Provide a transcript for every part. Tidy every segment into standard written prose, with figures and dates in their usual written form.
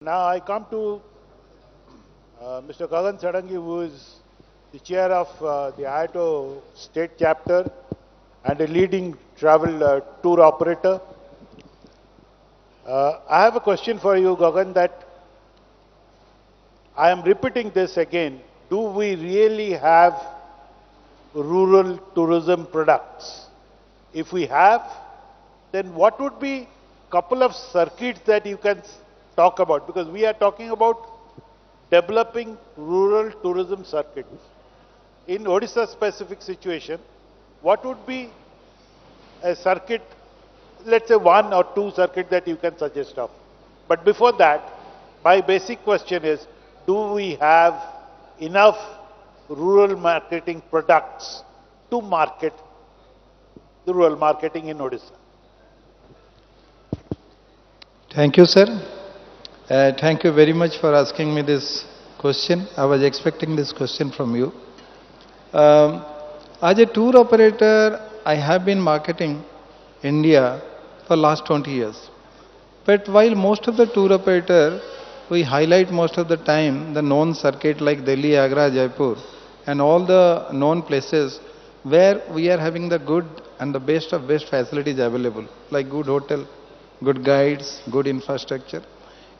Now I come to Mr. Gagan Sadangi, who is the chair of the IATO state chapter and a leading travel tour operator. I have a question for you, Gagan, that I am repeating this again. Do we really have rural tourism products? If we have, then what would be couple of circuits that you can talk about? Because we are talking about developing rural tourism circuits. In Odisha specific situation, what would be a circuit, let's say one or two circuits that you can suggest of? But before that, my basic question is, do we have enough rural marketing products to market the rural marketing in Odisha? Thank you, sir. Thank you very much for asking me this question. I was expecting this question from you. As a tour operator, I have been marketing India for last 20 years. But while most of the tour operator, we highlight most of the time the known circuit like Delhi, Agra, Jaipur, and all the known places where we are having the good and the best of best facilities available, like good hotel, good guides, good infrastructure.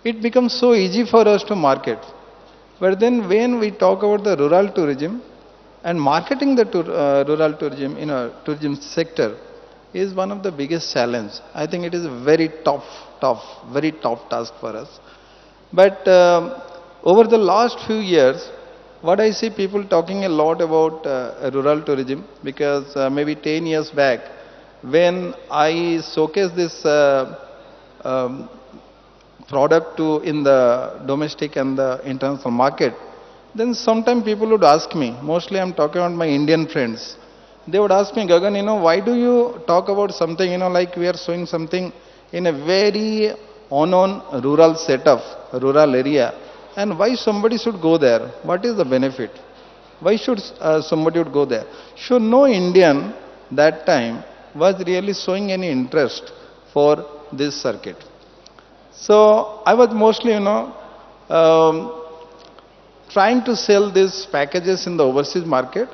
It becomes so easy for us to market. But then when we talk about the rural tourism and marketing the rural tourism in a tourism sector is one of the biggest challenge. I think it is a very very tough task for us. But over the last few years, what I see people talking a lot about rural tourism because maybe 10 years back when I showcased this um, product to in the domestic and the international market, then sometimes people would ask me, mostly I'm talking about my Indian friends, they would ask me, Gagan, why do you talk about something, like we are showing something in a very unknown rural setup, rural area, and why somebody should go there? What is the benefit? Why should somebody would go there? So no Indian that time was really showing any interest for this circuit. So I was mostly, trying to sell these packages in the overseas market.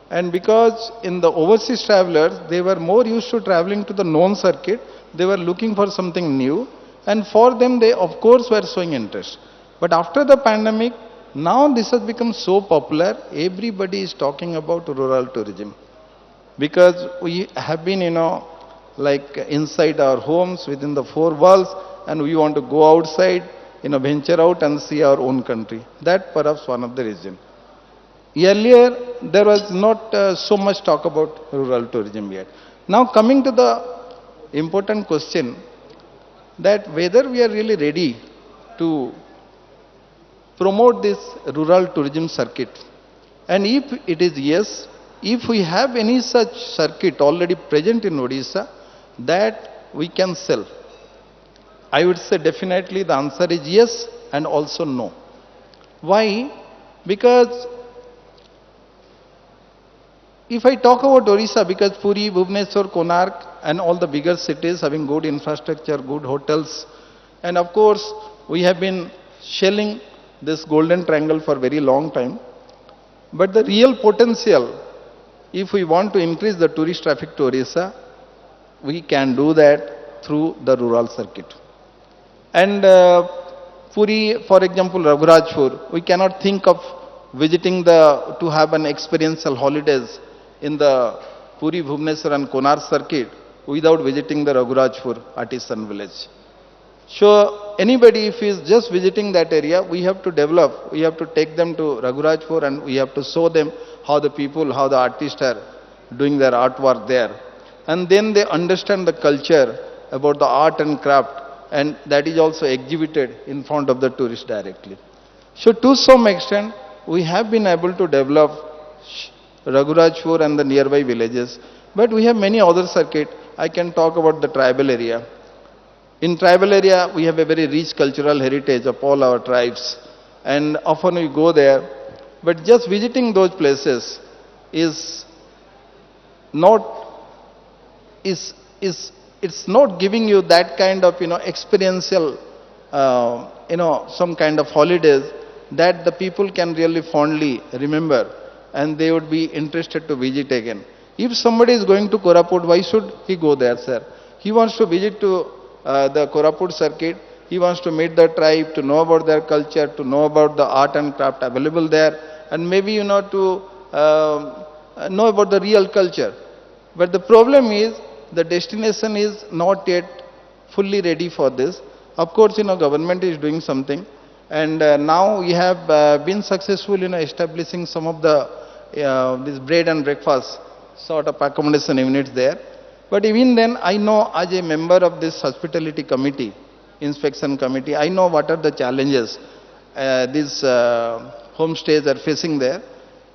And because in the overseas travelers, they were more used to traveling to the known circuit, they were looking for something new. And for them, they of course were showing interest. But after the pandemic, now this has become so popular, everybody is talking about rural tourism. Because we have been, like inside our homes within the four walls, and we want to go outside, venture out and see our own country. That perhaps one of the reasons. Earlier, there was not so much talk about rural tourism yet. Now coming to the important question that whether we are really ready to promote this rural tourism circuit. And if it is yes, if we have any such circuit already present in Odisha that we can sell, I would say definitely the answer is yes and also no. Why? Because if I talk about Odisha, because Puri, Bhubaneswar, Konark and all the bigger cities having good infrastructure, good hotels, and of course we have been shelling this golden triangle for very long time. But the real potential, if we want to increase the tourist traffic to Odisha, we can do that through the rural circuit. And Puri, for example, Raghurajpur, we cannot think of visiting to have an experiential holidays in the Puri, Bhubaneswar and Konar circuit without visiting the Raghurajpur artisan village. So anybody if he is just visiting that area, we have to develop, we have to take them to Raghurajpur and we have to show them how the people, how the artists are doing their artwork there. And then they understand the culture about the art and craft, and that is also exhibited in front of the tourist directly. So to some extent, we have been able to develop Raghurajpur and the nearby villages, but we have many other circuits. I can talk about the tribal area. In tribal area, we have a very rich cultural heritage of all our tribes, and often we go there, but just visiting those places is not is it's not giving you that kind of experiential some kind of holidays that the people can really fondly remember and they would be interested to visit again. If somebody is going to Koraput, why should he go there, sir? He wants to visit to the Koraput circuit. He wants to meet the tribe, to know about their culture, to know about the art and craft available there, and maybe, to know about the real culture. But the problem is, the destination is not yet fully ready for this. Of course, government is doing something, and now we have been successful in establishing some of the this bread and breakfast sort of accommodation units there. But even then, I know as a member of this hospitality committee, inspection committee, I know what are the challenges these homestays are facing there.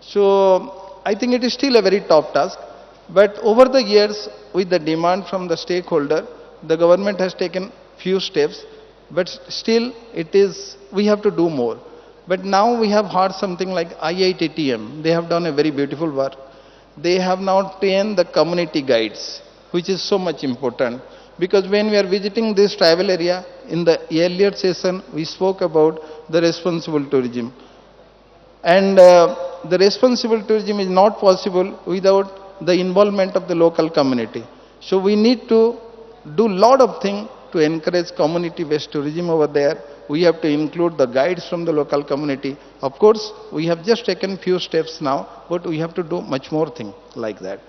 So I think it is still a very tough task. But over the years, with the demand from the stakeholder, the government has taken few steps, but still we have to do more. But now we have heard something like IITTM. They have done a very beautiful work. They have now trained the community guides, which is so much important. Because when we are visiting this tribal area, in the earlier session, we spoke about the responsible tourism. And the responsible tourism is not possible without the involvement of the local community. So we need to do lot of things to encourage community-based tourism over there. We have to include the guides from the local community. Of course, we have just taken few steps now, but we have to do much more things like that.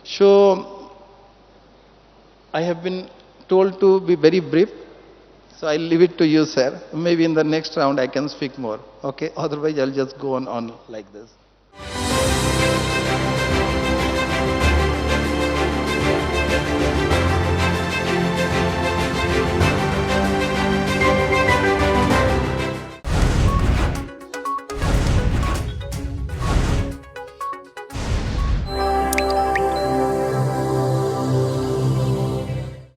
So I have been told to be very brief. So I'll leave it to you, sir. Maybe in the next round I can speak more. Okay? Otherwise, I'll just go on like this.